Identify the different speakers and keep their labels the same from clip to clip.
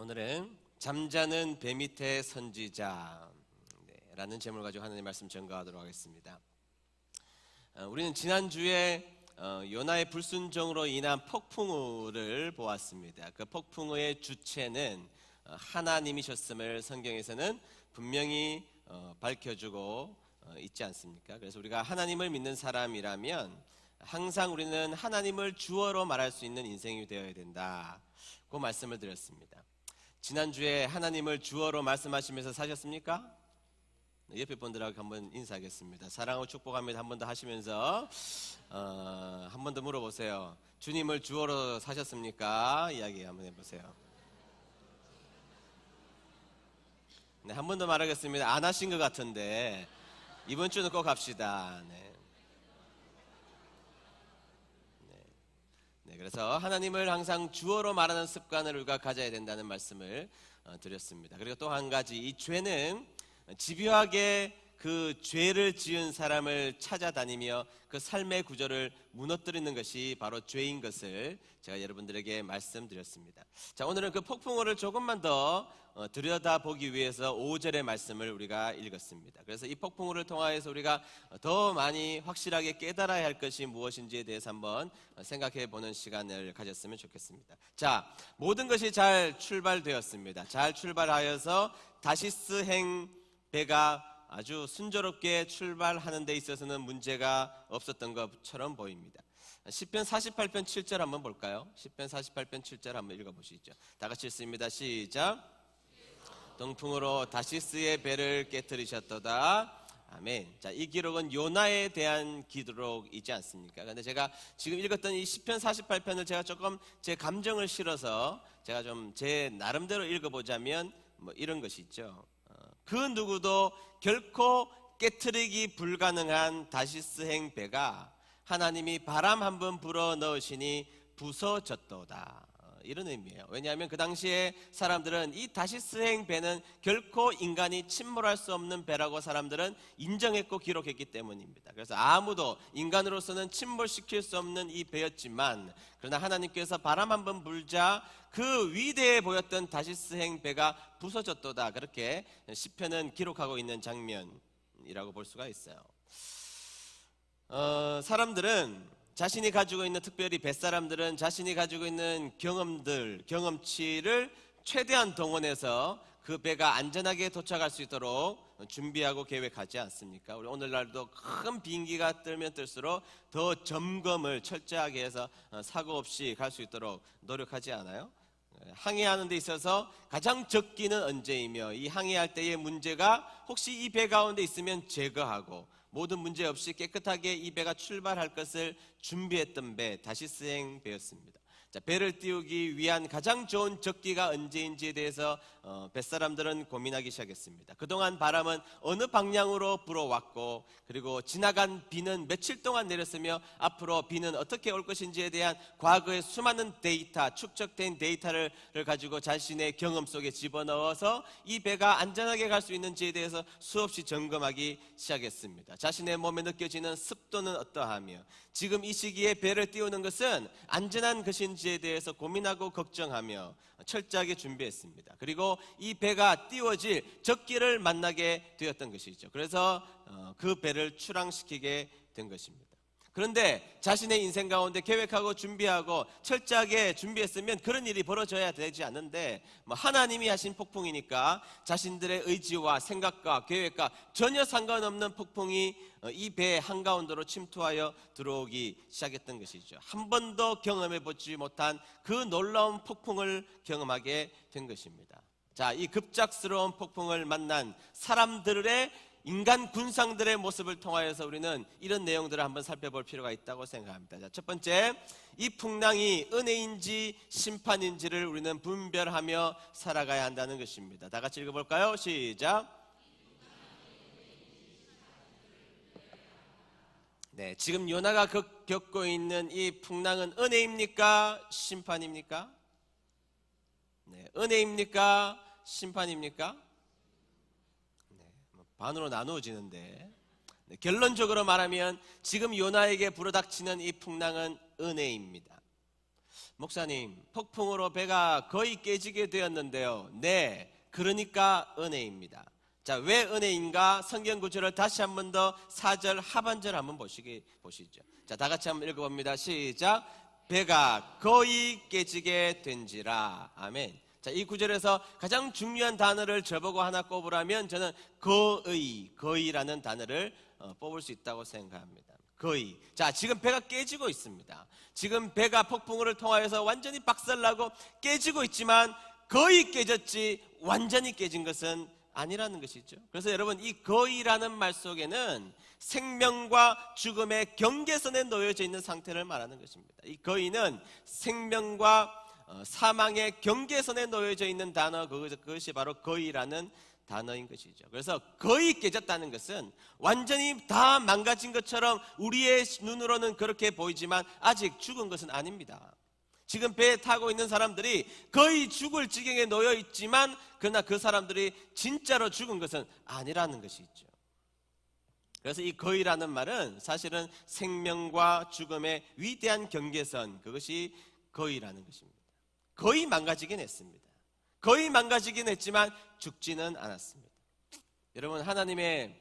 Speaker 1: 오늘은 잠자는 배 밑의 선지자 라는 제목을 가지고 하나님의 말씀 전가하도록 하겠습니다. 우리는 지난주에 요나의 불순종으로 인한 폭풍우를 보았습니다. 그 폭풍우의 주체는 하나님이셨음을 성경에서는 분명히 밝혀주고 있지 않습니까? 그래서 우리가 하나님을 믿는 사람이라면 항상 우리는 하나님을 주어로 말할 수 있는 인생이 되어야 된다, 그 말씀을 드렸습니다. 지난주에 하나님을 주어로 말씀하시면서 사셨습니까? 옆에 분들하고 한번 인사하겠습니다. 사랑하고 축복합니다. 한 번 더 하시면서 한 번 더 물어보세요. 주님을 주어로 사셨습니까? 이야기 한번 해보세요. 네, 한 번 더 말하겠습니다. 안 하신 것 같은데 이번 주는 꼭 합시다. 그래서 하나님을 항상 주어로 말하는 습관을 우리가 가져야 된다는 말씀을 드렸습니다. 그리고 또 한 가지, 이 죄는 집요하게 그 죄를 지은 사람을 찾아다니며 그 삶의 구조를 무너뜨리는 것이 바로 죄인 것을 제가 여러분들에게 말씀드렸습니다. 자, 오늘은 그 폭풍우를 조금만 더 들여다보기 위해서 5절의 말씀을 우리가 읽었습니다. 그래서 이 폭풍우를 통하여서 우리가 더 많이 확실하게 깨달아야 할 것이 무엇인지에 대해서 한번 생각해 보는 시간을 가졌으면 좋겠습니다. 자, 모든 것이 잘 출발되었습니다. 잘 출발하여서 다시스행 배가 아주 순조롭게 출발하는 데 있어서는 문제가 없었던 것처럼 보입니다. 시편 48편 7절 한번 볼까요? 시편 48편 7절 한번 읽어보시죠. 다 같이 읽습니다. 시작. 동풍으로 다시스의 배를 깨뜨리셨도다. 아멘. 자, 이 기록은 요나에 대한 기록이지 않습니까? 그런데 제가 지금 읽었던 이 시편 48편을 제가 조금 제 감정을 실어서 제가 좀 제 나름대로 읽어보자면 뭐 이런 것이 있죠. 그 누구도 결코 깨트리기 불가능한 다시스행 배가 하나님이 바람 한 번 불어 넣으시니 부서졌도다, 이런 의미예요. 왜냐하면 그 당시에 사람들은 이 다시스행 배는 결코 인간이 침몰할 수 없는 배라고 사람들은 인정했고 기록했기 때문입니다. 그래서 아무도 인간으로서는 침몰시킬 수 없는 이 배였지만, 그러나 하나님께서 바람 한 번 불자 그 위대해 보였던 다시스행 배가 부서졌도다, 그렇게 시편은 기록하고 있는 장면이라고 볼 수가 있어요. 사람들은 자신이 가지고 있는, 특별히 뱃사람들은 자신이 가지고 있는 경험치를 최대한 동원해서 그 배가 안전하게 도착할 수 있도록 준비하고 계획하지 않습니까? 우리 오늘날도 큰 비행기가 뜨면 뜰수록 더 점검을 철저하게 해서 사고 없이 갈 수 있도록 노력하지 않아요? 항해하는 데 있어서 가장 적기는 언제이며, 이 항해할 때의 문제가 혹시 이 배 가운데 있으면 제거하고 모든 문제 없이 깨끗하게 이 배가 출발할 것을 준비했던 배, 다시스행 배였습니다. 자, 배를 띄우기 위한 가장 좋은 적기가 언제인지에 대해서 뱃사람들은 고민하기 시작했습니다. 그동안 바람은 어느 방향으로 불어왔고, 그리고 지나간 비는 며칠 동안 내렸으며 앞으로 비는 어떻게 올 것인지에 대한 과거의 수많은 데이터, 축적된 데이터를 가지고 자신의 경험 속에 집어넣어서 이 배가 안전하게 갈 수 있는지에 대해서 수없이 점검하기 시작했습니다. 자신의 몸에 느껴지는 습도는 어떠하며, 지금 이 시기에 배를 띄우는 것은 안전한 것인지에 대해서 고민하고 걱정하며 철저하게 준비했습니다. 그리고 이 배가 띄워질 적기를 만나게 되었던 것이죠. 그래서 그 배를 출항시키게 된 것입니다. 그런데 자신의 인생 가운데 계획하고 준비하고 철저하게 준비했으면 그런 일이 벌어져야 되지 않는데, 하나님이 하신 폭풍이니까 자신들의 의지와 생각과 계획과 전혀 상관없는 폭풍이 이 배 한가운데로 침투하여 들어오기 시작했던 것이죠. 한 번도 경험해보지 못한 그 놀라운 폭풍을 경험하게 된 것입니다. 자, 이 급작스러운 폭풍을 만난 사람들의, 인간 군상들의 모습을 통하여서 우리는 이런 내용들을 한번 살펴볼 필요가 있다고 생각합니다. 자, 첫 번째, 이 풍랑이 은혜인지 심판인지를 우리는 분별하며 살아가야 한다는 것입니다. 다 같이 읽어볼까요? 시작. 네, 지금 요나가 겪고 있는 이 풍랑은 은혜입니까? 심판입니까? 네, 은혜입니까? 심판입니까? 반으로 나누어지는데, 결론적으로 말하면 지금 요나에게 불어닥치는 이 풍랑은 은혜입니다. 목사님, 폭풍으로 배가 거의 깨지게 되었는데요. 네, 그러니까 은혜입니다. 자, 왜 은혜인가? 성경 구절을 다시 한 번 더 4절 하반절 한번 보시죠. 자, 다 같이 한번 읽어봅니다. 시작. 배가 거의 깨지게 된지라. 아멘. 자, 이 구절에서 가장 중요한 단어를 저보고 하나 꼽으라면 저는 거의라는 단어를 뽑을 수 있다고 생각합니다. 거의. 자, 지금 배가 깨지고 있습니다. 지금 배가 폭풍우를 통하여서 완전히 박살나고 깨지고 있지만 거의 깨졌지 완전히 깨진 것은 아니라는 것이죠. 그래서 여러분, 이 거의라는 말 속에는 생명과 죽음의 경계선에 놓여져 있는 상태를 말하는 것입니다. 이 거의는 생명과 사망의 경계선에 놓여져 있는 단어, 그것이 바로 거의라는 단어인 것이죠. 그래서 거의 깨졌다는 것은 완전히 다 망가진 것처럼 우리의 눈으로는 그렇게 보이지만 아직 죽은 것은 아닙니다. 지금 배에 타고 있는 사람들이 거의 죽을 지경에 놓여 있지만 그러나 그 사람들이 진짜로 죽은 것은 아니라는 것이 있죠. 그래서 이 거의라는 말은 사실은 생명과 죽음의 위대한 경계선, 그것이 거의라는 것입니다. 거의 망가지긴 했습니다. 거의 망가지긴 했지만 죽지는 않았습니다. 여러분, 하나님의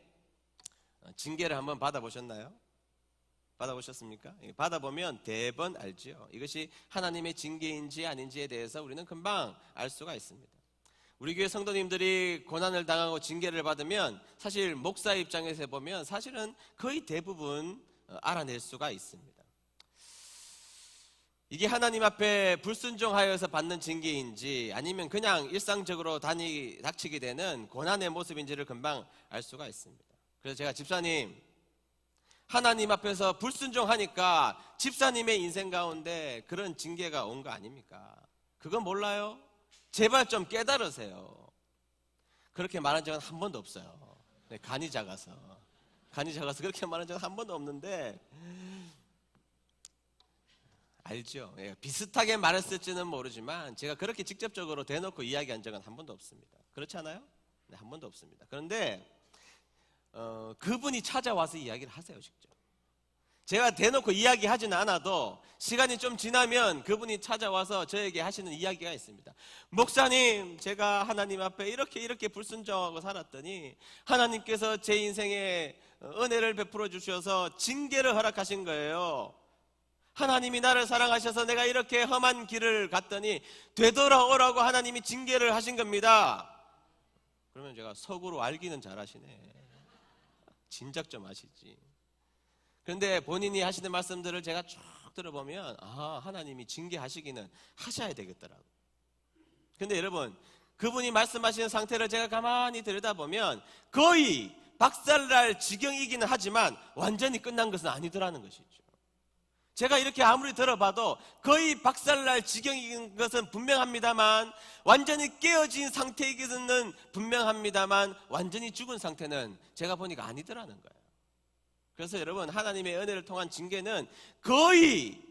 Speaker 1: 징계를 한번 받아보셨나요? 받아보셨습니까? 받아보면 대번 알지요. 이것이 하나님의 징계인지 아닌지에 대해서 우리는 금방 알 수가 있습니다. 우리 교회 성도님들이 고난을 당하고 징계를 받으면 사실 목사 입장에서 보면 사실은 거의 대부분 알아낼 수가 있습니다. 이게 하나님 앞에 불순종하여서 받는 징계인지 아니면 그냥 일상적으로 닥치게 되는 고난의 모습인지를 금방 알 수가 있습니다. 그래서 제가 집사님, 하나님 앞에서 불순종하니까 집사님의 인생 가운데 그런 징계가 온 거 아닙니까? 그건 몰라요? 제발 좀 깨달으세요. 그렇게 말한 적은 한 번도 없어요. 간이 작아서 그렇게 말한 적은 한 번도 없는데 알죠? 비슷하게 말했을지는 모르지만 제가 그렇게 직접적으로 대놓고 이야기한 적은 한 번도 없습니다. 그렇지 않아요? 네, 한 번도 없습니다. 그런데 그분이 찾아와서 이야기를 하세요. 직접. 제가 대놓고 이야기하지는 않아도 시간이 좀 지나면 그분이 찾아와서 저에게 하시는 이야기가 있습니다. 목사님, 제가 하나님 앞에 이렇게 불순종하고 살았더니 하나님께서 제 인생에 은혜를 베풀어 주셔서 징계를 허락하신 거예요. 하나님이 나를 사랑하셔서 내가 이렇게 험한 길을 갔더니 되돌아오라고 하나님이 징계를 하신 겁니다. 그러면 제가 속으로 알기는 잘하시네. 진작 좀 하시지. 그런데 본인이 하시는 말씀들을 제가 쭉 들어보면 하나님이 징계하시기는 하셔야 되겠더라고요. 그런데 여러분, 그분이 말씀하시는 상태를 제가 가만히 들여다보면 거의 박살날 지경이기는 하지만 완전히 끝난 것은 아니더라는 것이죠. 제가 이렇게 아무리 들어봐도 거의 박살날 지경인 것은 분명합니다만, 완전히 깨어진 상태인 것은 분명합니다만 완전히 죽은 상태는 제가 보니까 아니더라는 거예요. 그래서 여러분, 하나님의 은혜를 통한 징계는 거의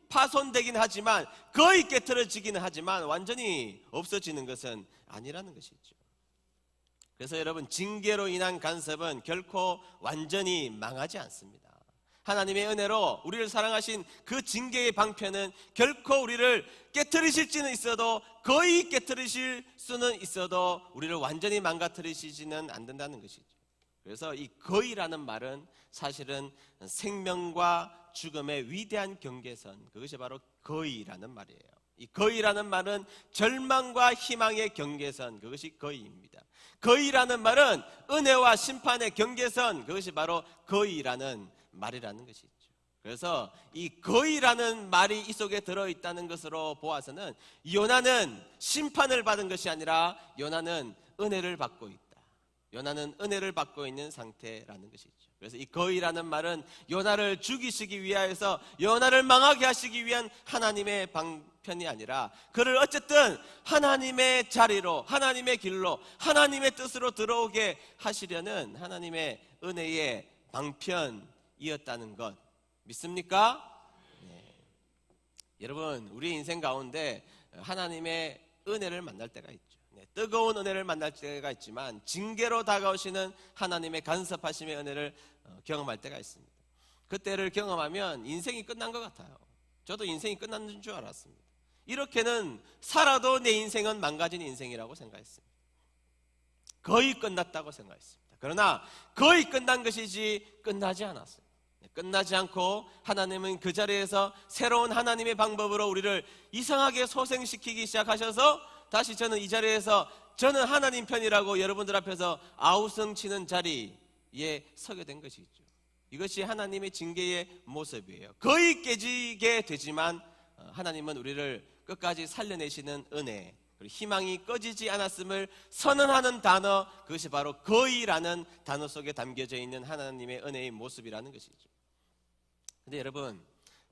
Speaker 1: 파손되긴 하지만, 거의 깨트려지기는 하지만 완전히 없어지는 것은 아니라는 것이죠. 그래서 여러분, 징계로 인한 간섭은 결코 완전히 망하지 않습니다. 하나님의 은혜로 우리를 사랑하신 그 징계의 방편은 결코 우리를 깨트리실지는 있어도, 거의 깨트리실 수는 있어도 우리를 완전히 망가뜨리시지는 않는다는 것이죠. 그래서 이 거의라는 말은 사실은 생명과 죽음의 위대한 경계선, 그것이 바로 거의라는 말이에요. 이 거의라는 말은 절망과 희망의 경계선, 그것이 거의입니다. 거의라는 말은 은혜와 심판의 경계선, 그것이 바로 거의라는 말이라는 것이죠. 그래서 이 거의라는 말이 이 속에 들어있다는 것으로 보아서는 요나는 심판을 받은 것이 아니라 요나는 은혜를 받고 있다. 요나는 은혜를 받고 있는 상태라는 것이죠. 그래서 이 거의라는 말은 요나를 죽이시기 위하여서, 요나를 망하게 하시기 위한 하나님의 방편이 아니라 그를 어쨌든 하나님의 자리로, 하나님의 길로, 하나님의 뜻으로 들어오게 하시려는 하나님의 은혜의 방편이었다는 것, 믿습니까? 네. 여러분, 우리 인생 가운데 하나님의 은혜를 만날 때가 있죠. 뜨거운 은혜를 만날 때가 있지만 징계로 다가오시는 하나님의 간섭하심의 은혜를 경험할 때가 있습니다. 그때를 경험하면 인생이 끝난 것 같아요. 저도 인생이 끝났는 줄 알았습니다. 이렇게는 살아도 내 인생은 망가진 인생이라고 생각했습니다. 거의 끝났다고 생각했습니다. 그러나 거의 끝난 것이지 끝나지 않았어요. 끝나지 않고 하나님은 그 자리에서 새로운 하나님의 방법으로 우리를 이상하게 소생시키기 시작하셔서 다시 저는 이 자리에서 저는 하나님 편이라고 여러분들 앞에서 아우성치는 자리에 서게 된 것이죠. 이것이 하나님의 징계의 모습이에요. 거의 깨지게 되지만 하나님은 우리를 끝까지 살려내시는 은혜, 그리고 희망이 꺼지지 않았음을 선언하는 단어, 그것이 바로 거의라는 단어 속에 담겨져 있는 하나님의 은혜의 모습이라는 것이죠. 근데 여러분,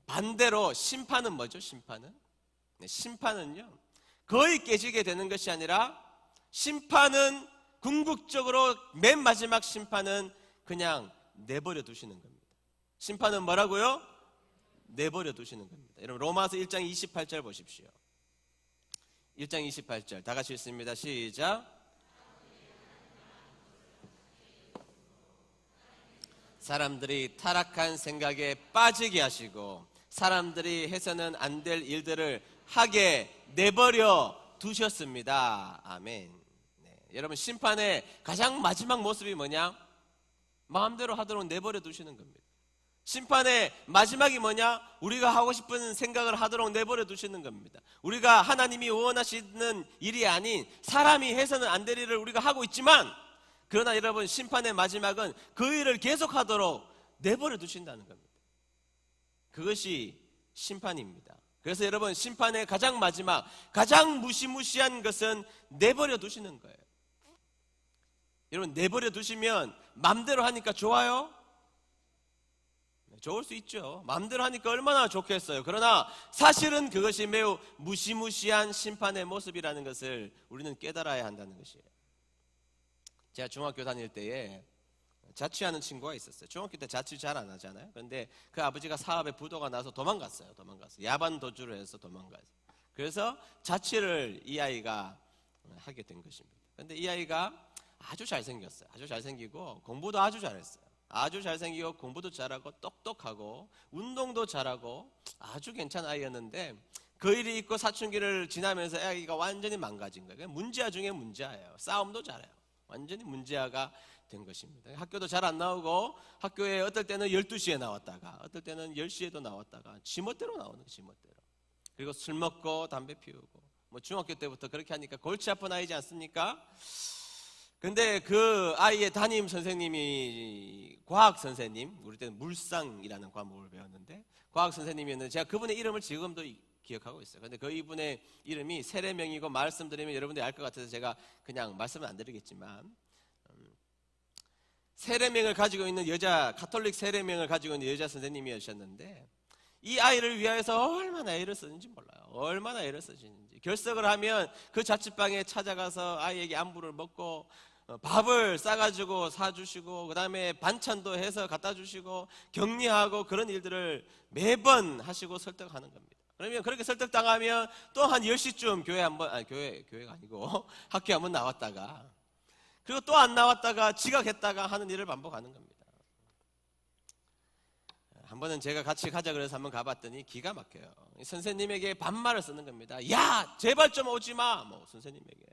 Speaker 1: 반대로 심판은 뭐죠? 심판은요, 거의 깨지게 되는 것이 아니라 심판은 궁극적으로 맨 마지막 심판은 그냥 내버려 두시는 겁니다. 심판은 뭐라고요? 내버려 두시는 겁니다. 여러분, 로마서 1장 28절 보십시오. 1장 28절 다 같이 읽습니다. 시작. 사람들이 타락한 생각에 빠지게 하시고 사람들이 해서는 안 될 일들을 하게 내버려 두셨습니다. 아멘. 네. 여러분, 심판의 가장 마지막 모습이 뭐냐? 마음대로 하도록 내버려 두시는 겁니다. 심판의 마지막이 뭐냐? 우리가 하고 싶은 생각을 하도록 내버려 두시는 겁니다. 우리가 하나님이 원하시는 일이 아닌 사람이 해서는 안 될 일을 우리가 하고 있지만, 그러나 여러분, 심판의 마지막은 그 일을 계속하도록 내버려 두신다는 겁니다. 그것이 심판입니다. 그래서 여러분, 심판의 가장 마지막, 가장 무시무시한 것은 내버려 두시는 거예요. 여러분, 내버려 두시면 마음대로 하니까 좋아요? 좋을 수 있죠. 마음대로 하니까 얼마나 좋겠어요. 그러나 사실은 그것이 매우 무시무시한 심판의 모습이라는 것을 우리는 깨달아야 한다는 것이에요. 제가 중학교 다닐 때에 자취하는 친구가 있었어요. 중학교 때 자취 잘 안 하잖아요. 그런데 그 아버지가 사업에 부도가 나서 도망갔어요. 야반 도주를 해서 도망갔어요. 그래서 자취를 이 아이가 하게 된 것입니다. 그런데 이 아이가 아주 잘생겼어요. 아주 잘생기고 공부도 아주 잘했어요. 아주 잘생기고 공부도 잘하고 똑똑하고 운동도 잘하고 아주 괜찮은 아이였는데, 그 일이 있고 사춘기를 지나면서 아이가 완전히 망가진 거예요. 문제아 중에 문제아예요. 싸움도 잘해요. 완전히 문제아가 된 것입니다. 학교도 잘 안 나오고, 학교에 어떨 때는 12시에 나왔다가 어떨 때는 10시에도 나왔다가 지멋대로 나오는 거예요. 지멋대로. 그리고 술 먹고 담배 피우고, 뭐 중학교 때부터 그렇게 하니까 골치 아픈 아이지 않습니까? 근데 그 아이의 담임 선생님이 과학 선생님, 우리 때는 물상이라는 과목을 배웠는데 과학 선생님이었는데, 제가 그분의 이름을 지금도 기억하고 있어요. 근데 그 이분의 이름이 세례명이고, 말씀드리면 여러분들이 알 것 같아서 제가 그냥 말씀은 안 드리겠지만, 세례명을 가지고 있는 여자, 가톨릭 세례명을 가지고 있는 여자 선생님이셨는데, 이 아이를 위하여서 얼마나 애를 쓰는지 몰라요. 얼마나 애를 쓰시는지. 결석을 하면 그 자취방에 찾아가서 아이에게 안부를 먹고 밥을 싸가지고 사주시고, 그 다음에 반찬도 해서 갖다 주시고 격리하고, 그런 일들을 매번 하시고 설득하는 겁니다. 그러면 그렇게 설득당하면 또 한 10시쯤 교회 한번, 교회가 아니고 학교에 한번 나왔다가, 그리고 또 안 나왔다가 지각했다가 하는 일을 반복하는 겁니다. 한 번은 제가 같이 가자 그래서 한번 가봤더니 기가 막혀요. 선생님에게 반말을 쓰는 겁니다. 야, 제발 좀 오지 마. 뭐 선생님에게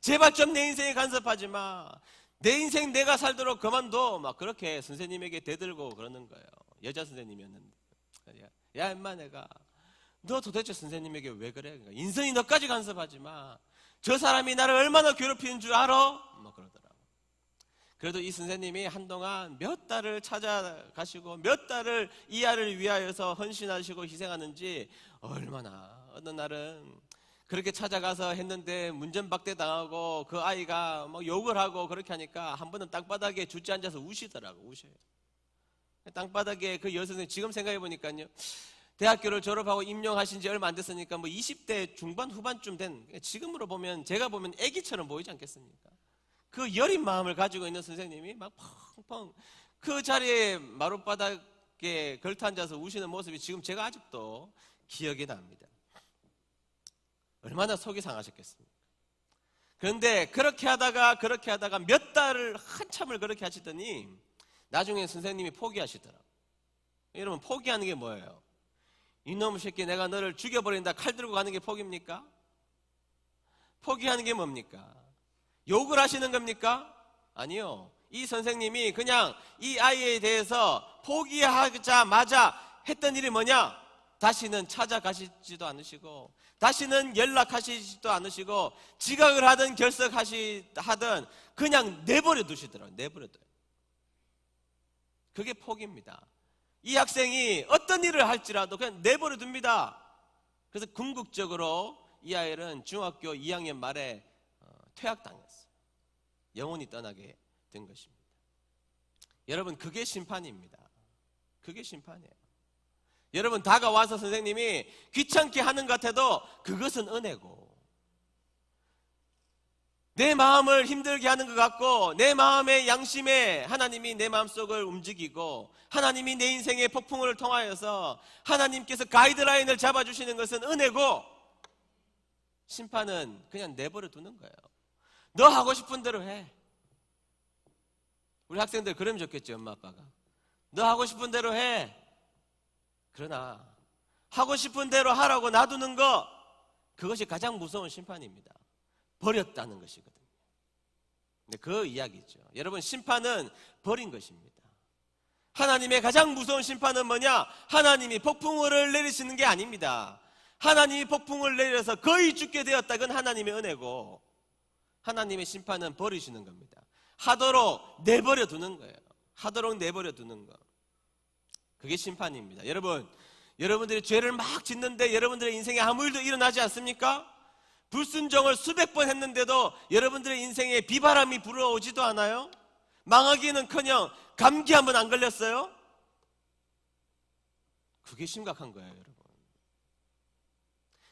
Speaker 1: 제발 좀 내 인생에 간섭하지 마. 내 인생 내가 살도록 그만둬. 막 그렇게 선생님에게 대들고 그러는 거예요. 여자 선생님이었는데, 야 인마, 내가 너 도대체 선생님에게 왜 그래? 그러니까 인생이 너까지 간섭하지 마. 저 사람이 나를 얼마나 괴롭히는 줄 알아? 뭐 그러더라고. 그래도 이 선생님이 한동안 몇 달을 찾아가시고 몇 달을 이 아이를 위하여서 헌신하시고 희생하는지, 얼마나 어느 날은 그렇게 찾아가서 했는데 문전박대 당하고 그 아이가 막 욕을 하고 그렇게 하니까 한 번은 땅바닥에 주저앉아서 우시더라고. 우셔요. 땅바닥에 그 여선생님, 지금 생각해 보니까요, 대학교를 졸업하고 임용하신 지 얼마 안 됐으니까 뭐 20대 중반 후반쯤 된, 지금으로 보면, 제가 보면 애기처럼 보이지 않겠습니까? 그 여린 마음을 가지고 있는 선생님이 막 펑펑 그 자리에 마룻바닥에 걸터앉아서 우시는 모습이 지금 제가 아직도 기억이 납니다. 얼마나 속이 상하셨겠습니까? 그런데 그렇게 하다가 몇 달을 한참을 그렇게 하시더니 나중에 선생님이 포기하시더라고요. 여러분, 포기하는 게 뭐예요? 이놈의 새끼 내가 너를 죽여버린다 칼 들고 가는 게 포기입니까? 포기하는 게 뭡니까? 욕을 하시는 겁니까? 아니요. 이 선생님이 그냥 이 아이에 대해서 포기하자마자 했던 일이 뭐냐? 다시는 찾아가시지도 않으시고 다시는 연락하시지도 않으시고 지각을 하든 결석하든 그냥 내버려 두시더라고요. 내버려 둬요. 그게 포기입니다. 이 학생이 어떤 일을 할지라도 그냥 내버려 둡니다. 그래서 궁극적으로 이 아이는 중학교 2학년 말에 퇴학당했어요. 영혼이 떠나게 된 것입니다. 여러분, 그게 심판입니다. 그게 심판이에요. 여러분, 다가와서 선생님이 귀찮게 하는 것 같아도 그것은 은혜고, 내 마음을 힘들게 하는 것 같고 내 마음의 양심에 하나님이 내 마음속을 움직이고 하나님이 내 인생의 폭풍을 통하여서 하나님께서 가이드라인을 잡아주시는 것은 은혜고, 심판은 그냥 내버려 두는 거예요. 너 하고 싶은 대로 해. 우리 학생들 그러면 좋겠죠. 엄마 아빠가 너 하고 싶은 대로 해. 그러나 하고 싶은 대로 하라고 놔두는 거, 그것이 가장 무서운 심판입니다. 버렸다는 것이거든요. 그 이야기죠. 여러분, 심판은 버린 것입니다. 하나님의 가장 무서운 심판은 뭐냐? 하나님이 폭풍우를 내리시는 게 아닙니다. 하나님이 폭풍을 내려서 거의 죽게 되었다. 그건 하나님의 은혜고, 하나님의 심판은 버리시는 겁니다. 하도록 내버려 두는 거예요. 하도록 내버려 두는 거, 그게 심판입니다. 여러분들이 죄를 막 짓는데 여러분들의 인생에 아무 일도 일어나지 않습니까? 불순종을 수백 번 했는데도 여러분들의 인생에 비바람이 불어오지도 않아요? 망하기는커녕 감기 한번 안 걸렸어요? 그게 심각한 거예요, 여러분.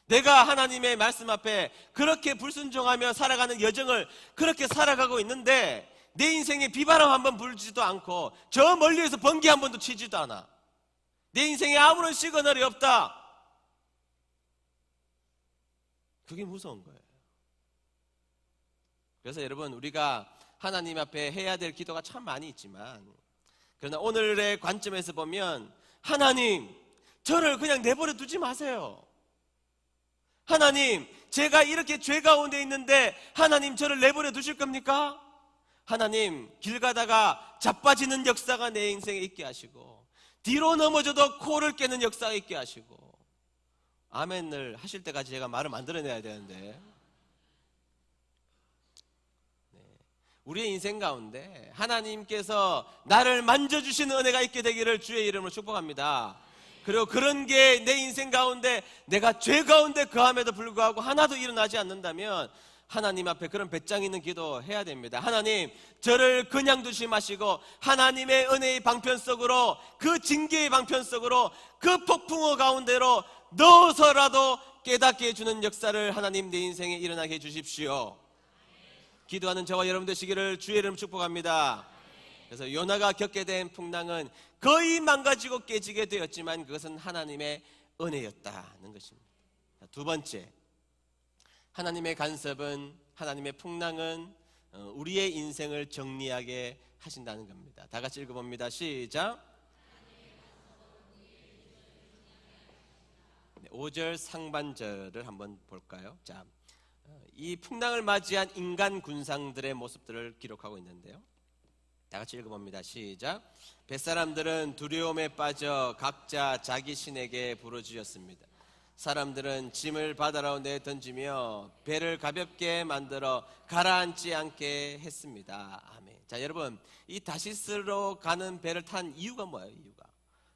Speaker 1: 내가 하나님의 말씀 앞에 그렇게 불순종하며 살아가는 여정을 그렇게 살아가고 있는데 내 인생에 비바람 한번 불지도 않고 저 멀리에서 번개 한 번도 치지도 않아. 내 인생에 아무런 시그널이 없다. 그게 무서운 거예요. 그래서 여러분, 우리가 하나님 앞에 해야 될 기도가 참 많이 있지만, 그러나 오늘의 관점에서 보면 하나님, 저를 그냥 내버려 두지 마세요. 하나님, 제가 이렇게 죄 가운데 있는데 하나님 저를 내버려 두실 겁니까? 하나님, 길 가다가 자빠지는 역사가 내 인생에 있게 하시고 뒤로 넘어져도 코를 깨는 역사가 있게 하시고, 아멘을 하실 때까지 제가 말을 만들어내야 되는데, 우리의 인생 가운데 하나님께서 나를 만져주시는 은혜가 있게 되기를 주의 이름으로 축복합니다. 그리고 그런 게 내 인생 가운데 내가 죄 가운데 거함에도 불구하고 하나도 일어나지 않는다면 하나님 앞에 그런 배짱 있는 기도 해야 됩니다. 하나님, 저를 그냥 두지 마시고 하나님의 은혜의 방편 속으로, 그 징계의 방편 속으로, 그 폭풍우 가운데로 넣어서라도 깨닫게 해주는 역사를 하나님 내 인생에 일어나게 해주십시오. 기도하는 저와 여러분 되시기를 주의 이름 축복합니다. 그래서 요나가 겪게 된 풍랑은 거의 망가지고 깨지게 되었지만 그것은 하나님의 은혜였다는 것입니다. 두 번째, 하나님의 간섭은, 하나님의 풍랑은 우리의 인생을 정리하게 하신다는 겁니다. 다 같이 읽어봅니다. 시작. 5절 상반절을 한번 볼까요? 자, 이 풍랑을 맞이한 인간 군상들의 모습들을 기록하고 있는데요, 다 같이 읽어봅니다. 시작. 뱃사람들은 두려움에 빠져 각자 자기 신에게 부르짖었습니다. 사람들은 짐을 바다로 내던지며 배를 가볍게 만들어 가라앉지 않게 했습니다. 아멘. 자, 여러분, 이 다시스로 가는 배를 탄 이유가 뭐예요? 이유가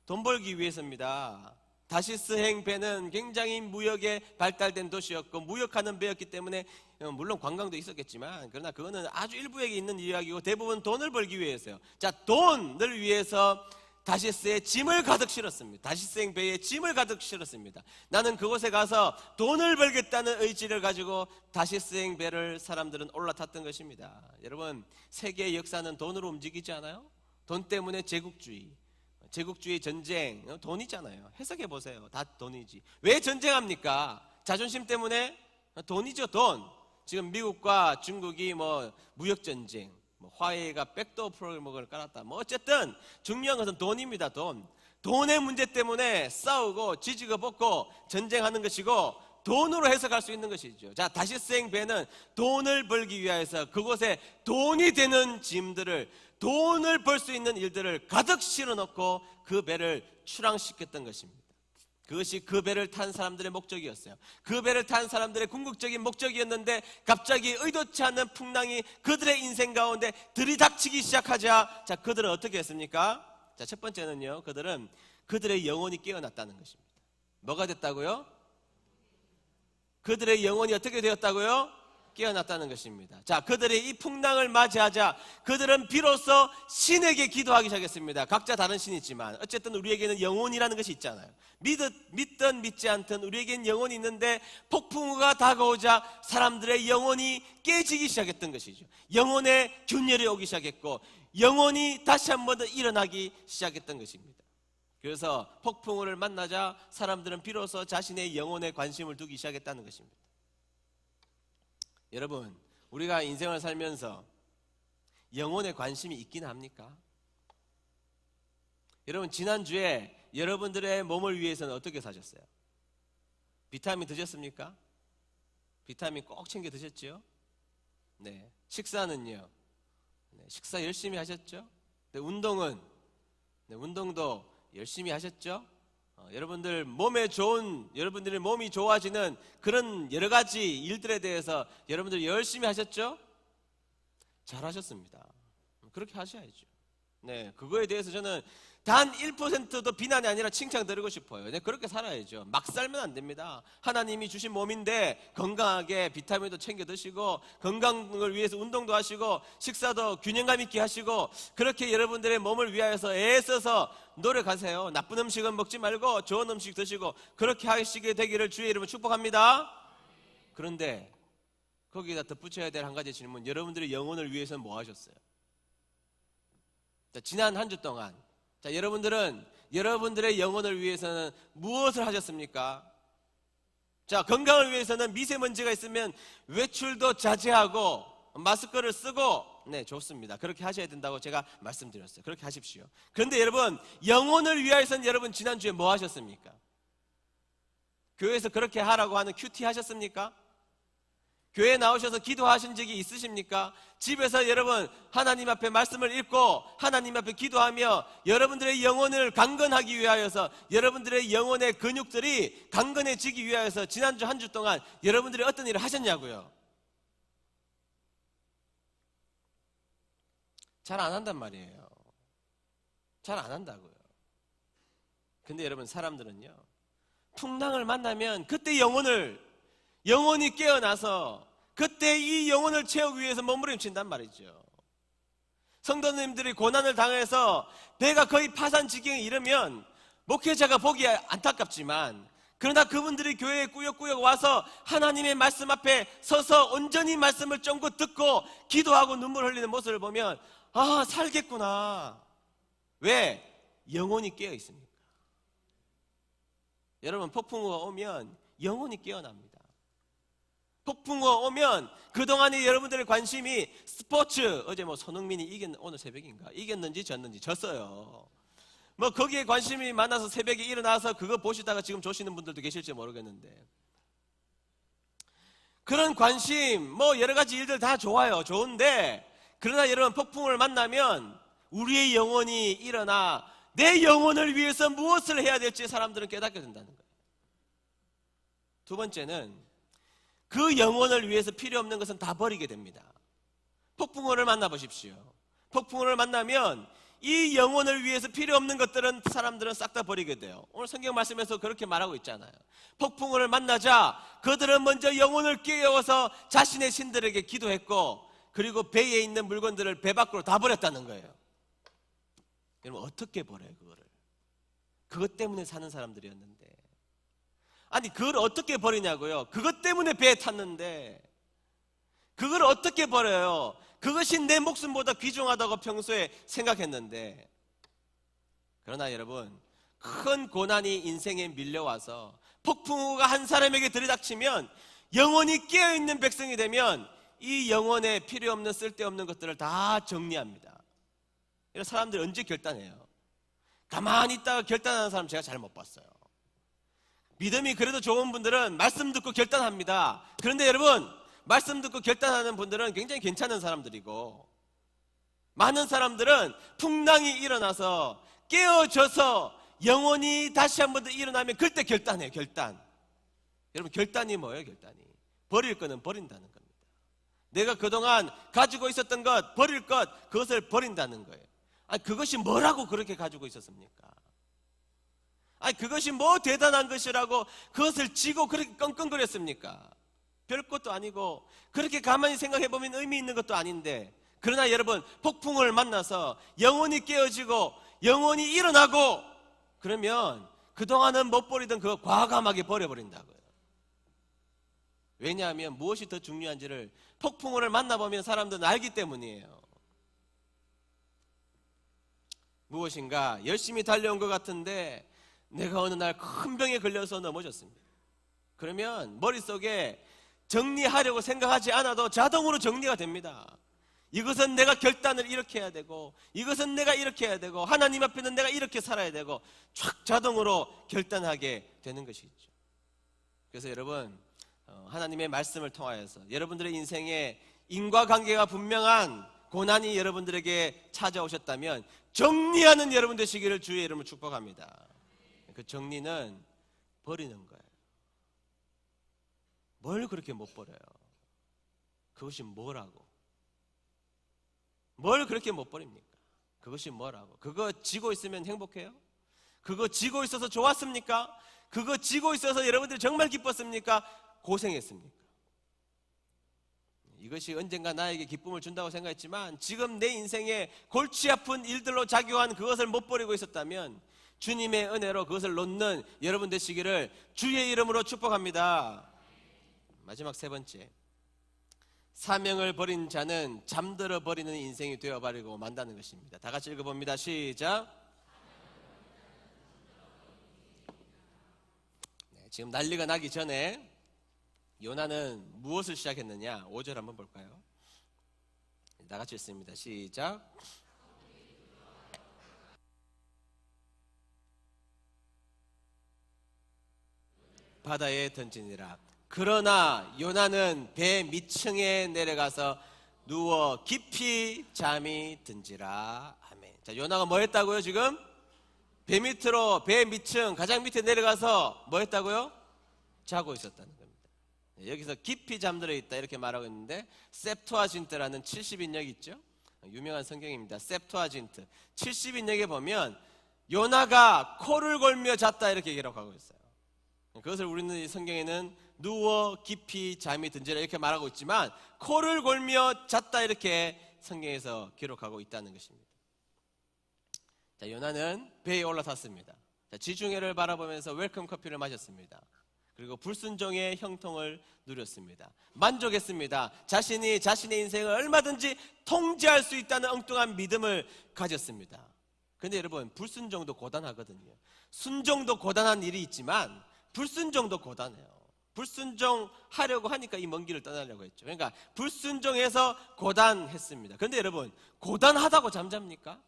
Speaker 1: 돈 벌기 위해서입니다. 다시스행 배는 굉장히 무역에 발달된 도시였고 무역하는 배였기 때문에 물론 관광도 있었겠지만, 그러나 그거는 아주 일부에게 있는 이야기고 대부분 돈을 벌기 위해서요. 자, 돈을 위해서 다시스에 짐을 가득 실었습니다. 다시스행 배에 짐을 가득 실었습니다. 나는 그곳에 가서 돈을 벌겠다는 의지를 가지고 다시스행 배를 사람들은 올라탔던 것입니다. 여러분, 세계의 역사는 돈으로 움직이지 않아요? 돈 때문에 제국주의 전쟁, 돈이잖아요. 해석해 보세요. 다 돈이지. 왜 전쟁합니까? 자존심 때문에? 돈이죠, 돈. 지금 미국과 중국이 무역 전쟁, 화웨이가 백도어 프로그램을 깔았다. 어쨌든 중요한 것은 돈입니다. 돈. 돈의 문제 때문에 싸우고 지지고 볶고 전쟁하는 것이고 돈으로 해석할 수 있는 것이죠. 자, 다시생 배는 돈을 벌기 위하여서 그곳에 돈이 되는 짐들을, 돈을 벌 수 있는 일들을 가득 실어놓고 그 배를 출항시켰던 것입니다. 그것이 그 배를 탄 사람들의 목적이었어요. 그 배를 탄 사람들의 궁극적인 목적이었는데 갑자기 의도치 않는 풍랑이 그들의 인생 가운데 들이닥치기 시작하자, 자, 그들은 어떻게 했습니까? 자, 첫 번째는요, 그들은 그들의 영혼이 깨어났다는 것입니다. 뭐가 됐다고요? 그들의 영혼이 어떻게 되었다고요? 깨어났다는 것입니다. 자, 그들이 이 풍랑을 맞이하자 그들은 비로소 신에게 기도하기 시작했습니다. 각자 다른 신이 있지만 어쨌든 우리에게는 영혼이라는 것이 있잖아요. 믿든 믿지 않든 우리에게는 영혼이 있는데 폭풍우가 다가오자 사람들의 영혼이 깨지기 시작했던 것이죠. 영혼의 균열이 오기 시작했고 영혼이 다시 한 번 더 일어나기 시작했던 것입니다. 그래서 폭풍우를 만나자 사람들은 비로소 자신의 영혼에 관심을 두기 시작했다는 것입니다. 여러분, 우리가 인생을 살면서 영혼에 관심이 있긴 합니까? 여러분, 지난주에 여러분들의 몸을 위해서는 어떻게 사셨어요? 비타민 드셨습니까? 비타민 꼭 챙겨 드셨죠? 네. 식사는요? 네. 식사 열심히 하셨죠? 네. 운동은? 네. 운동도 열심히 하셨죠? 여러분들 몸에 좋은, 여러분들의 몸이 좋아지는 그런 여러 가지 일들에 대해서 여러분들 열심히 하셨죠? 잘하셨습니다. 그렇게 하셔야죠. 네, 그거에 대해서 저는 단 1%도 비난이 아니라 칭찬드리고 싶어요. 네, 그렇게 살아야죠. 막 살면 안 됩니다. 하나님이 주신 몸인데 건강하게 비타민도 챙겨 드시고 건강을 위해서 운동도 하시고 식사도 균형감 있게 하시고 그렇게 여러분들의 몸을 위하여서 애써서 노력하세요. 나쁜 음식은 먹지 말고 좋은 음식 드시고 그렇게 하시게 되기를 주의 이름으로 축복합니다. 그런데 거기다 덧붙여야 될 한 가지 질문, 여러분들의 영혼을 위해서는 뭐 하셨어요? 자, 지난 한 주 동안, 자, 여러분들은 여러분들의 영혼을 위해서는 무엇을 하셨습니까? 자, 건강을 위해서는 미세먼지가 있으면 외출도 자제하고 마스크를 쓰고, 네, 좋습니다. 그렇게 하셔야 된다고 제가 말씀드렸어요. 그렇게 하십시오. 그런데 여러분, 영혼을 위하여서는 여러분 지난주에 뭐 하셨습니까? 교회에서 그렇게 하라고 하는 큐티 하셨습니까? 교회에 나오셔서 기도하신 적이 있으십니까? 집에서 여러분 하나님 앞에 말씀을 읽고 하나님 앞에 기도하며 여러분들의 영혼을 강건하기 위하여서, 여러분들의 영혼의 근육들이 강건해지기 위하여서 지난주 한 주 동안 여러분들이 어떤 일을 하셨냐고요? 잘 안 한단 말이에요. 잘 안 한다고요. 근데 여러분, 사람들은요, 풍랑을 만나면 그때 영혼이 깨어나서 그때 이 영혼을 채우기 위해서 몸부림친단 말이죠. 성도님들이 고난을 당해서 배가 거의 파산 지경에 이르면 목회자가 보기에 안타깝지만, 그러나 그분들이 교회에 꾸역꾸역 와서 하나님의 말씀 앞에 서서 온전히 말씀을 쫑긋 듣고 기도하고 눈물 흘리는 모습을 보면, 아, 살겠구나. 왜? 영혼이 깨어 있습니까? 여러분, 폭풍우가 오면 영혼이 깨어납니다. 폭풍우가 오면 그동안에 여러분들의 관심이 스포츠, 어제 뭐 손흥민이 오늘 새벽인가 이겼는지 졌는지 졌어요. 뭐 거기에 관심이 많아서 새벽에 일어나서 그거 보시다가 지금 조시는 분들도 계실지 모르겠는데, 그런 관심, 뭐 여러 가지 일들 다 좋아요. 좋은데, 그러나 여러분, 폭풍을 만나면 우리의 영혼이 일어나 내 영혼을 위해서 무엇을 해야 될지 사람들은 깨닫게 된다는 거예요. 두 번째는 그 영혼을 위해서 필요 없는 것은 다 버리게 됩니다. 폭풍우를 만나보십시오. 폭풍우를 만나면 이 영혼을 위해서 필요 없는 것들은 사람들은 싹 다 버리게 돼요. 오늘 성경 말씀에서 그렇게 말하고 있잖아요. 폭풍우를 만나자 그들은 먼저 영혼을 깨워서 자신의 신들에게 기도했고, 그리고 배에 있는 물건들을 배 밖으로 다 버렸다는 거예요. 여러분, 어떻게 버려요 그거를? 그것 때문에 사는 사람들이었는데, 아니 그걸 어떻게 버리냐고요? 그것 때문에 배에 탔는데 그걸 어떻게 버려요? 그것이 내 목숨보다 귀중하다고 평소에 생각했는데. 그러나 여러분, 큰 고난이 인생에 밀려와서 폭풍우가 한 사람에게 들이닥치면, 영혼이 깨어있는 백성이 되면 이 영혼에 필요 없는 쓸데없는 것들을 다 정리합니다. 이런 사람들이 언제 결단해요? 가만히 있다가 결단하는 사람 제가 잘 못 봤어요. 믿음이 그래도 좋은 분들은 말씀 듣고 결단합니다. 그런데 여러분, 말씀 듣고 결단하는 분들은 굉장히 괜찮은 사람들이고, 많은 사람들은 풍랑이 일어나서 깨어져서 영혼이 다시 한 번 더 일어나면 그때 결단해요. 결단. 여러분, 결단이 뭐예요? 결단이 버릴 거는 버린다는 겁니다. 내가 그동안 가지고 있었던 것, 버릴 것, 그것을 버린다는 거예요. 아니, 그것이 뭐라고 그렇게 가지고 있었습니까? 아니, 그것이 뭐 대단한 것이라고 그것을 쥐고 그렇게 끙끙거렸습니까? 별 것도 아니고, 그렇게 가만히 생각해보면 의미 있는 것도 아닌데, 그러나 여러분, 폭풍을 만나서 영혼이 깨어지고 영혼이 일어나고, 그러면 그동안은 못 버리던 그거 과감하게 버려버린다고요. 왜냐하면 무엇이 더 중요한지를 폭풍을 만나보면 사람들은 알기 때문이에요. 무엇인가 열심히 달려온 것 같은데 내가 어느 날 큰 병에 걸려서 넘어졌습니다. 그러면 머릿속에 정리하려고 생각하지 않아도 자동으로 정리가 됩니다. 이것은 내가 결단을 이렇게 해야 되고, 이것은 내가 이렇게 해야 되고, 하나님 앞에는 내가 이렇게 살아야 되고, 촥 자동으로 결단하게 되는 것이죠. 그래서 여러분, 하나님의 말씀을 통하여서 여러분들의 인생에 인과관계가 분명한 고난이 여러분들에게 찾아오셨다면 정리하는 여러분 되시기를 주의 이름으로 축복합니다. 그 정리는 버리는 거예요. 뭘 그렇게 못 버려요? 그것이 뭐라고? 뭘 그렇게 못 버립니까? 그것이 뭐라고? 그거 지고 있으면 행복해요? 그거 지고 있어서 좋았습니까? 그거 지고 있어서 여러분들이 정말 기뻤습니까? 고생했습니까? 이것이 언젠가 나에게 기쁨을 준다고 생각했지만 지금 내 인생에 골치 아픈 일들로 작용한 그것을 못 버리고 있었다면 주님의 은혜로 그것을 놓는 여러분 되시기를 주의 이름으로 축복합니다. 마지막 세 번째, 사명을 버린 자는 잠들어 버리는 인생이 되어버리고 만다는 것입니다. 다 같이 읽어봅니다. 시작. 네, 지금 난리가 나기 전에 요나는 무엇을 시작했느냐? 5절 한번 볼까요? 다 같이 읽습니다. 시작. 바다에 던지니라. 그러나 요나는 배 밑층에 내려가서 누워 깊이 잠이 든지라. 아멘. 자, 요나가 뭐 했다고요? 지금 배 밑으로, 배 밑층 가장 밑에 내려가서 뭐 했다고요? 자고 있었다는 겁니다. 여기서 깊이 잠들어 있다 이렇게 말하고 있는데, 셉투아진트라는 70인역 있죠? 유명한 성경입니다. 셉투아진트 70인역에 보면 요나가 코를 골며 잤다 이렇게 기록하고 있어요. 그것을 우리는 성경에는 누워 깊이 잠이 든지라 이렇게 말하고 있지만, 코를 골며 잤다 이렇게 성경에서 기록하고 있다는 것입니다. 자, 요나는 배에 올라탔습니다. 자, 지중해를 바라보면서 웰컴 커피를 마셨습니다. 그리고 불순종의 형통을 누렸습니다. 만족했습니다. 자신이 자신의 인생을 얼마든지 통제할 수 있다는 엉뚱한 믿음을 가졌습니다. 그런데 여러분, 불순종도 고단하거든요. 순종도 고단한 일이 있지만 불순종도 고단해요. 불순종하려고 하니까 이 먼 길을 떠나려고 했죠. 그러니까 불순종해서 고단했습니다. 그런데 여러분, 고단하다고 잠잡니까?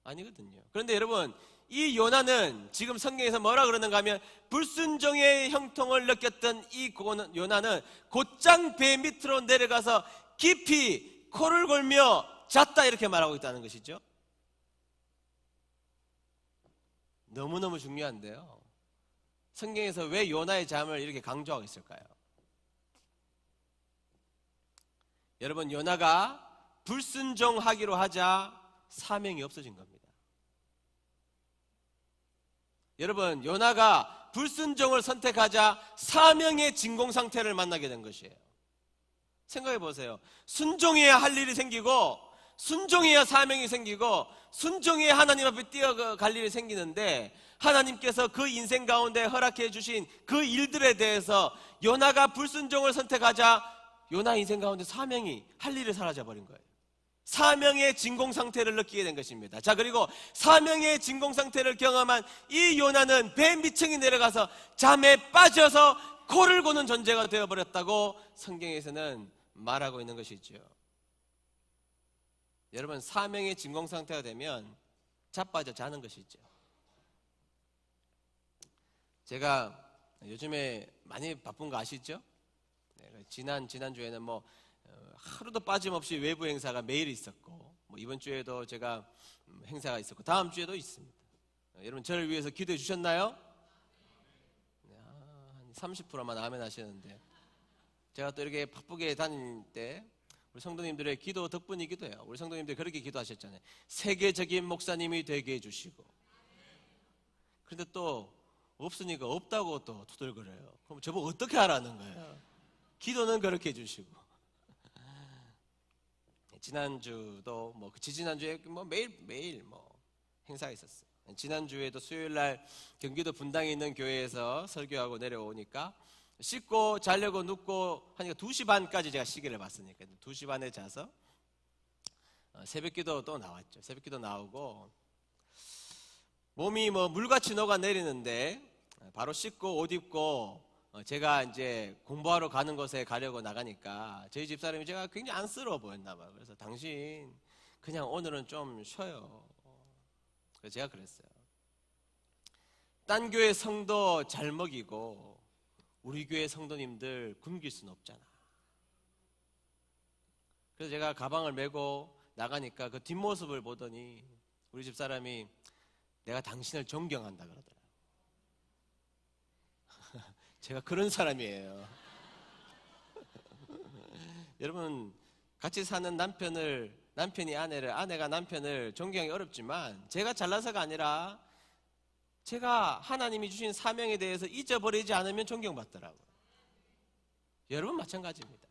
Speaker 1: 아니거든요. 그런데 여러분, 이 요나는 지금 성경에서 뭐라 그러는가 하면, 불순종의 형통을 느꼈던 이 요나는 곧장 배 밑으로 내려가서 깊이 코를 골며 잤다 이렇게 말하고 있다는 것이죠. 너무너무 중요한데요, 성경에서 왜 요나의 잠을 이렇게 강조하고 있을까요? 여러분, 요나가 불순종하기로 하자 사명이 없어진 겁니다. 여러분, 요나가 불순종을 선택하자 사명의 진공 상태를 만나게 된 것이에요. 생각해 보세요. 순종해야 할 일이 생기고, 순종해야 사명이 생기고, 순종해야 하나님 앞에 뛰어갈 일이 생기는데, 하나님께서 그 인생 가운데 허락해 주신 그 일들에 대해서 요나가 불순종을 선택하자 요나 인생 가운데 사명이, 할 일이 사라져 버린 거예요. 사명의 진공 상태를 느끼게 된 것입니다. 자, 그리고 사명의 진공 상태를 경험한 이 요나는 배 밑층이 내려가서 잠에 빠져서 코를 고는 존재가 되어버렸다고 성경에서는 말하고 있는 것이죠. 여러분, 사명의 진공 상태가 되면 자빠져 자는 것이죠. 제가 요즘에 많이 바쁜 거 아시죠? 지난주에는 하루도 빠짐없이 외부 행사가 매일 있었고, 이번 주에도 제가 행사가 있었고, 다음 주에도 있습니다. 여러분 저를 위해서 기도해 주셨나요? 한 30%만 아멘 하시는데, 제가 또 이렇게 바쁘게 다닐 때 우리 성도님들의 기도 덕분이기도 해요. 우리 성도님들 그렇게 기도하셨잖아요. 세계적인 목사님이 되게 해주시고. 그런데 또 없으니까 없다고 또 투덜거려요. 그럼 저보고 어떻게 하라는 거예요? 기도는 그렇게 해주시고. 지난주도 지지난주에 매일 행사가 있었어요. 지난주에도 수요일날 경기도 분당에 있는 교회에서 설교하고 내려오니까 씻고 자려고 눕고 하니까 2시 반까지 제가 시계를 봤으니까 2시 반에 자서 새벽기도 또 나왔죠. 새벽기도 나오고 몸이 물같이 녹아내리는데 바로 씻고 옷 입고 제가 이제 공부하러 가는 곳에 가려고 나가니까 저희 집사람이 제가 굉장히 안쓰러워 보였나 봐요. 그래서 당신 그냥 오늘은 좀 쉬어요. 그래서 제가 그랬어요. 딴 교회 성도 잘 먹이고 우리 교회 성도님들 굶길 수는 없잖아. 그래서 제가 가방을 메고 나가니까 그 뒷모습을 보더니 우리 집사람이 내가 당신을 존경한다 그러더라고요. 제가 그런 사람이에요. 여러분 같이 사는 남편이 아내를, 아내가 남편을 존경하기 어렵지만 제가 잘나서가 아니라 제가 하나님이 주신 사명에 대해서 잊어버리지 않으면 존경받더라고요. 여러분 마찬가지입니다.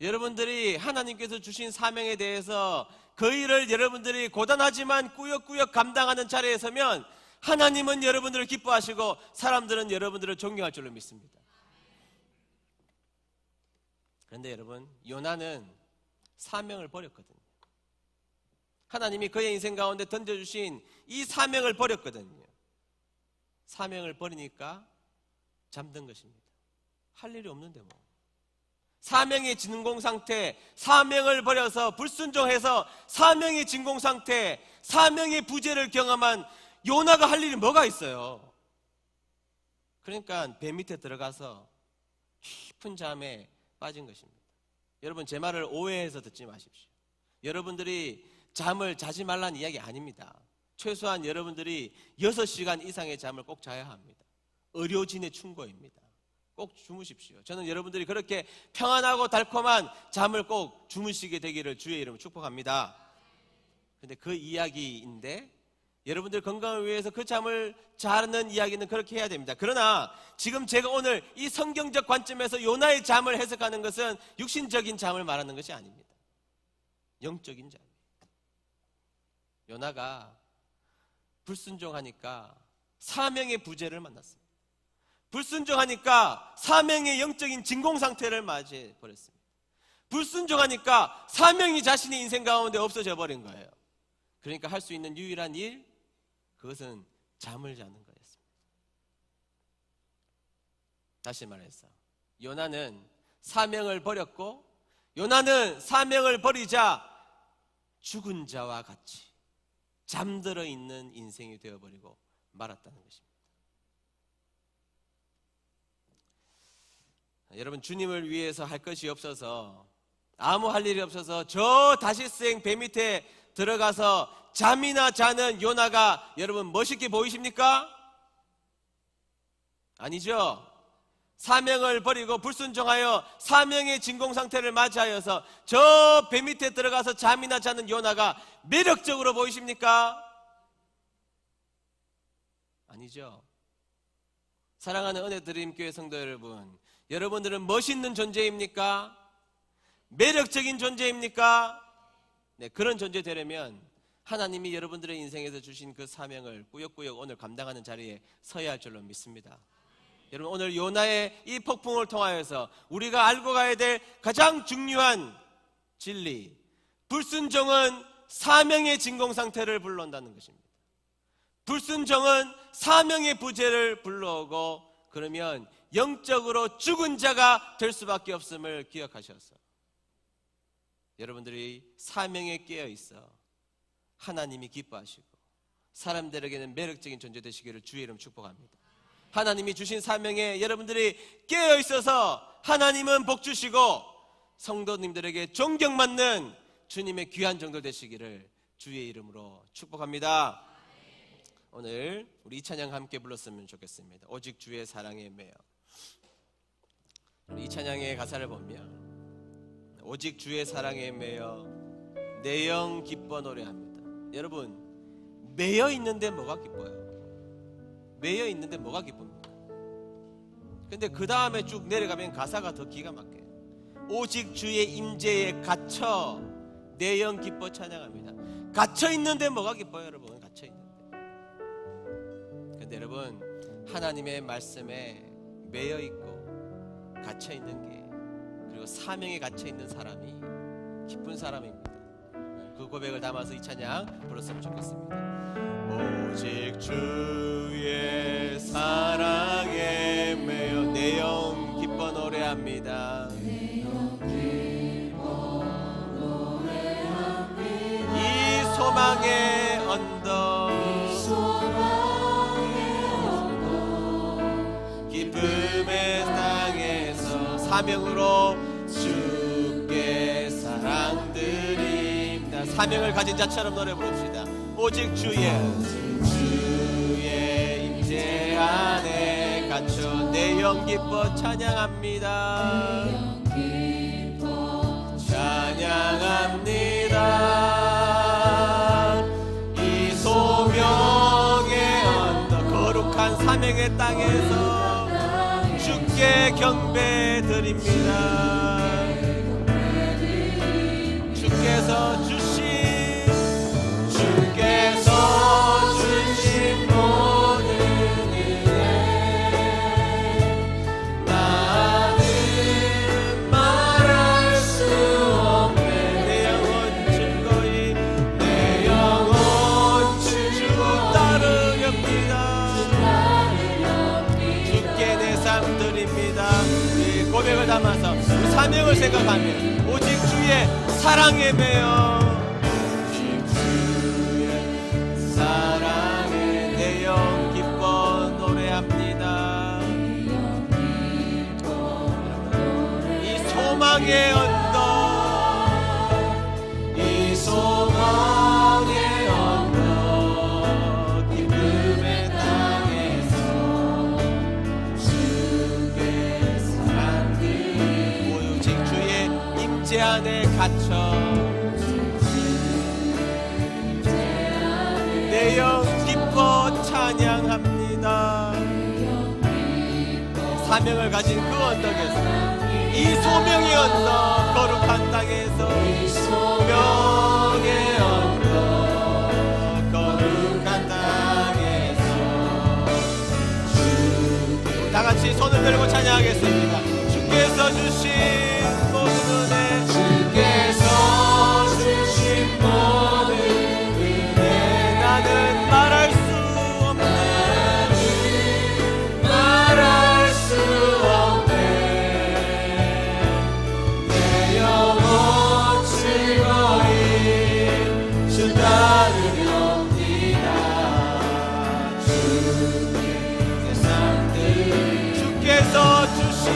Speaker 1: 여러분들이 하나님께서 주신 사명에 대해서 그 일을 여러분들이 고단하지만 꾸역꾸역 감당하는 자리에 서면 하나님은 여러분들을 기뻐하시고 사람들은 여러분들을 존경할 줄로 믿습니다. 그런데 여러분, 요나는 사명을 버렸거든요. 하나님이 그의 인생 가운데 던져주신 이 사명을 버렸거든요. 사명을 버리니까 잠든 것입니다. 할 일이 없는데 사명의 진공 상태, 사명을 버려서 불순종해서 사명의 진공 상태, 사명의 부재를 경험한 요나가 할 일이 뭐가 있어요? 그러니까 배 밑에 들어가서 깊은 잠에 빠진 것입니다. 여러분 제 말을 오해해서 듣지 마십시오. 여러분들이 잠을 자지 말라는 이야기 아닙니다. 최소한 여러분들이 6시간 이상의 잠을 꼭 자야 합니다. 의료진의 충고입니다. 꼭 주무십시오. 저는 여러분들이 그렇게 평안하고 달콤한 잠을 꼭 주무시게 되기를 주의 이름으로 축복합니다. 그런데 그 이야기인데 여러분들 건강을 위해서 그 잠을 자는 이야기는 그렇게 해야 됩니다. 그러나 지금 제가 오늘 이 성경적 관점에서 요나의 잠을 해석하는 것은 육신적인 잠을 말하는 것이 아닙니다. 영적인 잠. 요나가 불순종하니까 사명의 부재를 만났습니다. 불순종하니까 사명의 영적인 진공상태를 맞이해버렸습니다. 불순종하니까 사명이 자신의 인생 가운데 없어져 버린 거예요. 그러니까 할 수 있는 유일한 일, 그것은 잠을 자는 거였습니다. 다시 말해서 요나는 사명을 버렸고, 요나는 사명을 버리자 죽은 자와 같이 잠들어 있는 인생이 되어버리고 말았다는 것입니다. 여러분 주님을 위해서 할 것이 없어서, 아무 할 일이 없어서 저 다시스행 배 밑에 들어가서 잠이나 자는 요나가 여러분 멋있게 보이십니까? 아니죠. 사명을 버리고 불순종하여 사명의 진공상태를 맞이하여서 저 배 밑에 들어가서 잠이나 자는 요나가 매력적으로 보이십니까? 아니죠. 사랑하는 은혜드림교회 성도 여러분, 여러분들은 멋있는 존재입니까? 매력적인 존재입니까? 네, 그런 존재 되려면 하나님이 여러분들의 인생에서 주신 그 사명을 꾸역꾸역 오늘 감당하는 자리에 서야 할 줄로 믿습니다. 여러분 오늘 요나의 이 폭풍을 통하여서 우리가 알고 가야 될 가장 중요한 진리, 불순종은 사명의 진공상태를 불러온다는 것입니다. 불순종은 사명의 부재를 불러오고, 그러면 영적으로 죽은 자가 될 수밖에 없음을 기억하셔서 여러분들이 사명에 깨어 있어 하나님이 기뻐하시고 사람들에게는 매력적인 존재 되시기를 주의 이름 축복합니다. 하나님이 주신 사명에 여러분들이 깨어 있어서 하나님은 복 주시고 성도님들에게 존경받는 주님의 귀한 종들 되시기를 주의 이름으로 축복합니다. 오늘 우리 이 찬양 함께 불렀으면 좋겠습니다. 오직 주의 사랑에 매여. 이 찬양의 가사를 보면 오직 주의 사랑에 매여 내 영 기뻐 노래합니다. 여러분, 매여 있는데 뭐가 기뻐요? 매여 있는데 뭐가 기쁩니까? 근데 그 다음에 쭉 내려가면 가사가 더 기가 막혀요. 오직 주의 임재에 갇혀 내 영 기뻐 찬양합니다. 갇혀 있는데 뭐가 기뻐요, 여러분? 갇혀 있는데. 근데 여러분, 하나님의 말씀에 매여 있고 갇혀 있는 게, 그리고 사명에 갇혀 있는 사람이 기쁜 사람입니다. 그 고백을 담아서 이 찬양 불렀으면 좋겠습니다. 오직 주의 사랑에 매여 내 영 기뻐 노래합니다. 이 소망의 언덕 기쁨의 땅에서 사명으로 주께 사랑드립니다. 사명을 가진 자처럼 노래 부릅시다. 오직 주의 임재 안에 갇혀 내 영 기뻐 찬양합니다. 찬양합니다. 이 소명의 언덕 거룩한 사명의 땅에서 주께 경배 드립니다. 주께서 주신 모든 은혜 나는 말할 수 없네. 내 영혼 즐거이 내 영혼 주 따르렵니다. 주께 내 삶 드립니다. 이 고백을 담아서 그 사명을 생각하며 오직 주의 사랑에 매여 사랑에 내 영 기뻐 노래합니다. 이 소망의 언덕 이 소망의 언덕 기쁨의 땅에서 주께 사랑드리 오직 주의 임재 안에 갇혀 내 영 기뻐 찬양합니다. 사명을 가진 그 언덕에서 이 소명의 언덕 거룩한 땅에서 소명의 언덕 거룩한 땅에서 주께 다같이 손을 들고 찬양하겠습니다. 주께서 주신 모든 은혜 주께서 주신 모든 나는 말할 수 없네. 말할 수 없네. 내 영혼 즐거이 주 따르렵니다. 주께 삶들 주께서 주신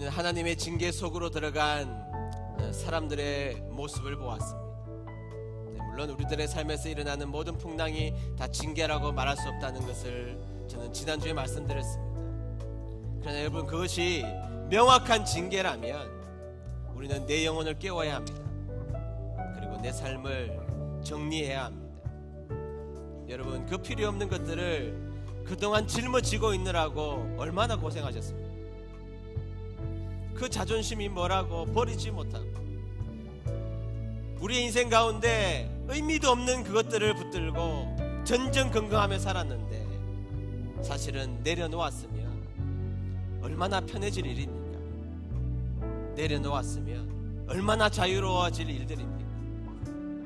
Speaker 1: 하나님의 징계 속으로 들어간 사람들의 모습을 보았습니다. 물론 우리들의 삶에서 일어나는 모든 풍랑이 다 징계라고 말할 수 없다는 것을 저는 지난주에 말씀드렸습니다. 그러나 여러분, 그것이 명확한 징계라면 우리는 내 영혼을 깨워야 합니다. 그리고 내 삶을 정리해야 합니다. 여러분, 그 필요 없는 것들을 그동안 짊어지고 있느라고 얼마나 고생하셨습니까? 그 자존심이 뭐라고 버리지 못하고 우리의 인생 가운데 의미도 없는 그것들을 붙들고 전전긍긍하며 살았는데 사실은 내려놓았으면 얼마나 편해질 일입니까? 내려놓았으면 얼마나 자유로워질 일들입니까?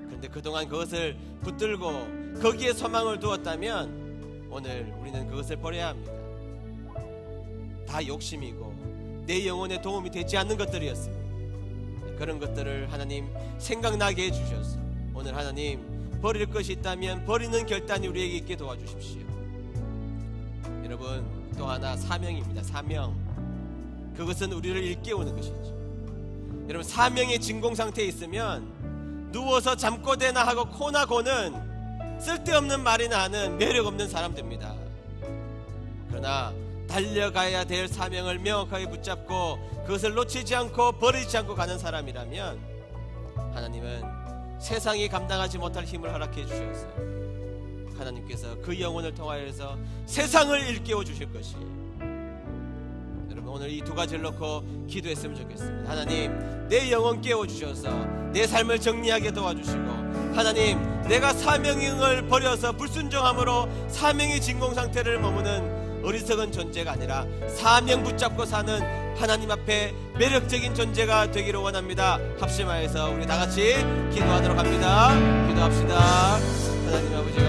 Speaker 1: 그런데 그동안 그것을 붙들고 거기에 소망을 두었다면 오늘 우리는 그것을 버려야 합니다. 다 욕심이고 내 영혼에 도움이 되지 않는 것들이었습니다. 그런 것들을 하나님 생각나게 해주셔서 오늘 하나님 버릴 것이 있다면 버리는 결단이 우리에게 있게 도와주십시오. 여러분, 또 하나 사명입니다. 사명. 그것은 우리를 일깨우는 것이죠. 여러분, 사명의 진공 상태에 있으면 누워서 잠꼬대나 하고 코나 고는 쓸데없는 말이나 하는 매력 없는 사람 됩니다. 그러나 달려가야 될 사명을 명확하게 붙잡고 그것을 놓치지 않고 버리지 않고 가는 사람이라면 하나님은 세상이 감당하지 못할 힘을 허락해 주셔서 하나님께서 그 영혼을 통하여서 세상을 일깨워 주실 것이에요. 여러분, 오늘 이 두 가지를 놓고 기도했으면 좋겠습니다. 하나님, 내 영혼 깨워 주셔서 내 삶을 정리하게 도와주시고, 하나님, 내가 사명을 버려서 불순종함으로 사명의 진공 상태를 머무는 어리석은 존재가 아니라 사명 붙잡고 사는 하나님 앞에 매력적인 존재가 되기를 원합니다. 합심하여서 우리 다 같이 기도하도록 합니다. 기도합시다. 하나님 아버지,